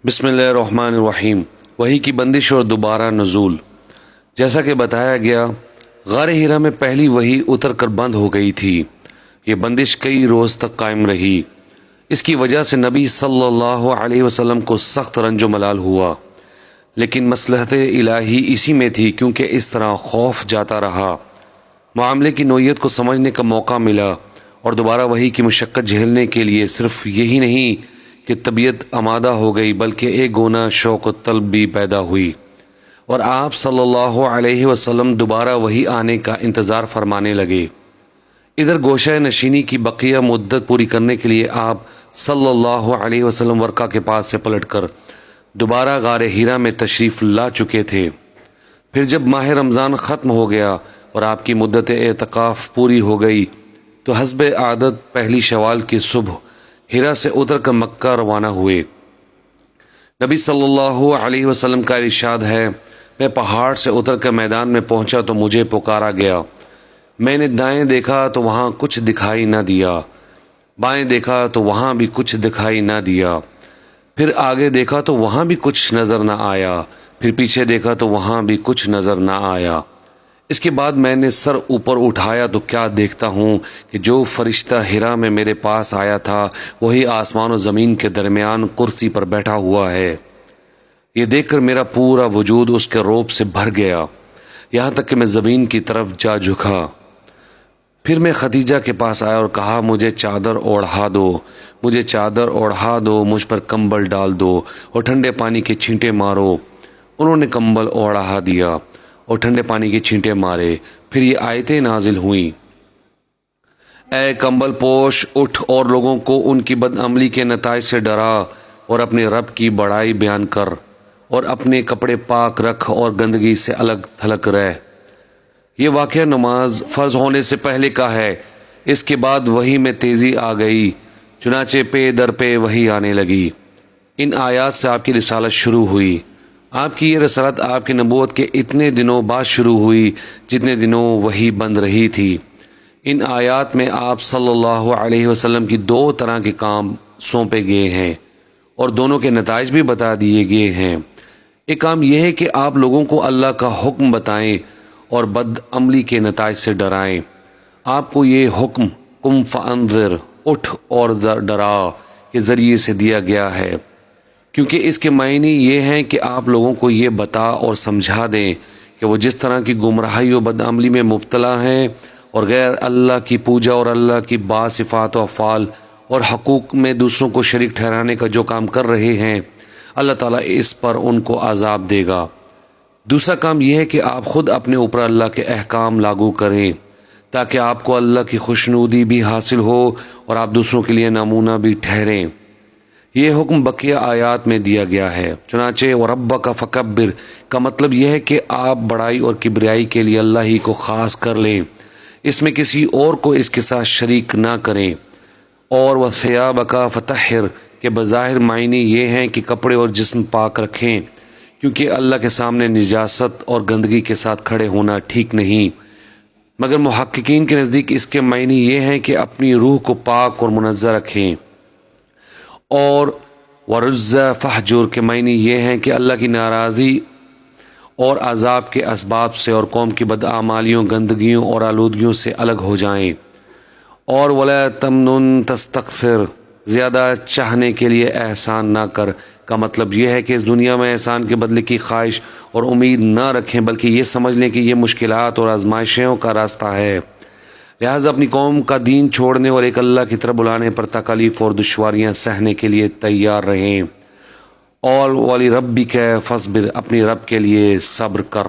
بسم اللہ الرحمن الرحیم۔ وحی کی بندش اور دوبارہ نزول۔ جیسا کہ بتایا گیا، غار ہیرا میں پہلی وحی اتر کر بند ہو گئی تھی۔ یہ بندش کئی روز تک قائم رہی۔ اس کی وجہ سے نبی صلی اللہ علیہ وسلم کو سخت رنج و ملال ہوا، لیکن مصلحت الہی اسی میں تھی، کیونکہ اس طرح خوف جاتا رہا، معاملے کی نوعیت کو سمجھنے کا موقع ملا، اور دوبارہ وحی کی مشقت جھیلنے کے لیے صرف یہی نہیں کہ طبیعت آمادہ ہو گئی، بلکہ ایک گونا شوق و طلب بھی پیدا ہوئی، اور آپ صلی اللہ علیہ وسلم دوبارہ وحی آنے کا انتظار فرمانے لگے۔ ادھر گوشہ نشینی کی بقیہ مدت پوری کرنے کے لیے آپ صلی اللہ علیہ وسلم ورقہ کے پاس سے پلٹ کر دوبارہ غار ہیرا میں تشریف لا چکے تھے۔ پھر جب ماہ رمضان ختم ہو گیا اور آپ کی مدت اعتکاف پوری ہو گئی تو حسب عادت پہلی شوال کی صبح ہیرا سے اتر کر مکہ روانہ ہوئے۔ نبی صلی اللہ علیہ وسلم کا ارشاد ہے، میں پہاڑ سے اتر کر میدان میں پہنچا تو مجھے پکارا گیا۔ میں نے دائیں دیکھا تو وہاں کچھ دکھائی نہ دیا، بائیں دیکھا تو وہاں بھی کچھ دکھائی نہ دیا، پھر آگے دیکھا تو وہاں بھی کچھ نظر نہ آیا، پھر پیچھے دیکھا تو وہاں بھی کچھ نظر نہ آیا۔ اس کے بعد میں نے سر اوپر اٹھایا تو کیا دیکھتا ہوں کہ جو فرشتہ ہیرا میں میرے پاس آیا تھا وہی آسمان و زمین کے درمیان کرسی پر بیٹھا ہوا ہے۔ یہ دیکھ کر میرا پورا وجود اس کے روب سے بھر گیا، یہاں تک کہ میں زمین کی طرف جا جھکا۔ پھر میں خدیجہ کے پاس آیا اور کہا، مجھے چادر اوڑھا دو، مجھے چادر اوڑھا دو، مجھ پر کمبل ڈال دو اور ٹھنڈے پانی کے چھینٹے مارو۔ انہوں نے کمبل اوڑھا دیا اور ٹھنڈے پانی کے چھینٹے مارے۔ پھر یہ آیتیں نازل ہوئیں، اے کمبل پوش، اٹھ اور لوگوں کو ان کی بدعملی کے نتائج سے ڈرا اور اپنے رب کی بڑائی بیان کر، اور اپنے کپڑے پاک رکھ اور گندگی سے الگ تھلگ رہ۔ یہ واقعہ نماز فرض ہونے سے پہلے کا ہے۔ اس کے بعد وحی میں تیزی آ گئی، چنانچہ پے در پے وحی آنے لگی۔ ان آیات سے آپ کی رسالت شروع ہوئی۔ آپ کی یہ رسالت آپ کی نبوت کے اتنے دنوں بعد شروع ہوئی جتنے دنوں وحی بند رہی تھی۔ ان آیات میں آپ صلی اللہ علیہ وسلم کی دو طرح کے کام سونپے گئے ہیں اور دونوں کے نتائج بھی بتا دیے گئے ہیں۔ ایک کام یہ ہے کہ آپ لوگوں کو اللہ کا حکم بتائیں اور بد عملی کے نتائج سے ڈرائیں۔ آپ کو یہ حکم قم فانذر، اٹھ اور ڈرا کے ذریعے سے دیا گیا ہے، کیونکہ اس کے معنی یہ ہیں کہ آپ لوگوں کو یہ بتا اور سمجھا دیں کہ وہ جس طرح کی گمراہی و بدعملی میں مبتلا ہیں اور غیر اللہ کی پوجا اور اللہ کی بعض صفات و افعال اور حقوق میں دوسروں کو شریک ٹھہرانے کا جو کام کر رہے ہیں، اللہ تعالیٰ اس پر ان کو عذاب دے گا۔ دوسرا کام یہ ہے کہ آپ خود اپنے اوپر اللہ کے احکام لاگو کریں تاکہ آپ کو اللہ کی خوشنودی بھی حاصل ہو اور آپ دوسروں کے لیے نمونہ بھی ٹھہریں۔ یہ حکم بقیہ آیات میں دیا گیا ہے۔ چنانچہ وَرَبَّكَ فَكَبِّرْ کا مطلب یہ ہے کہ آپ بڑائی اور کبریائی کے لیے اللہ ہی کو خاص کر لیں، اس میں کسی اور کو اس کے ساتھ شریک نہ کریں۔ اور وَثِيَابَكَ فَطَهِّرْ کے بظاہر معنی یہ ہیں کہ کپڑے اور جسم پاک رکھیں، کیونکہ اللہ کے سامنے نجاست اور گندگی کے ساتھ کھڑے ہونا ٹھیک نہیں، مگر محققین کے نزدیک اس کے معنی یہ ہیں کہ اپنی روح کو پاک اور منزہ رکھیں۔ اور وَرُجْزَ فَاہْجُرْ کے معنی یہ ہیں کہ اللہ کی ناراضی اور عذاب کے اسباب سے اور قوم کی بدعمالیوں، گندگیوں اور آلودگیوں سے الگ ہو جائیں۔ اور وَلَا تَمْنُن تَسْتَكْثِرْ، زیادہ چاہنے کے لیے احسان نہ کر کا مطلب یہ ہے کہ اس دنیا میں احسان کے بدلے کی خواہش اور امید نہ رکھیں، بلکہ یہ سمجھ لیں کہ یہ مشکلات اور آزمائشوں کا راستہ ہے، لہٰذا اپنی قوم کا دین چھوڑنے اور ایک اللہ کی طرف بلانے پر تکالیف اور دشواریاں سہنے کے لیے تیار رہیں۔ اور وَلِرَبِّكَ فَاصْبِرْ، اپنی رب کے لیے صبر کر۔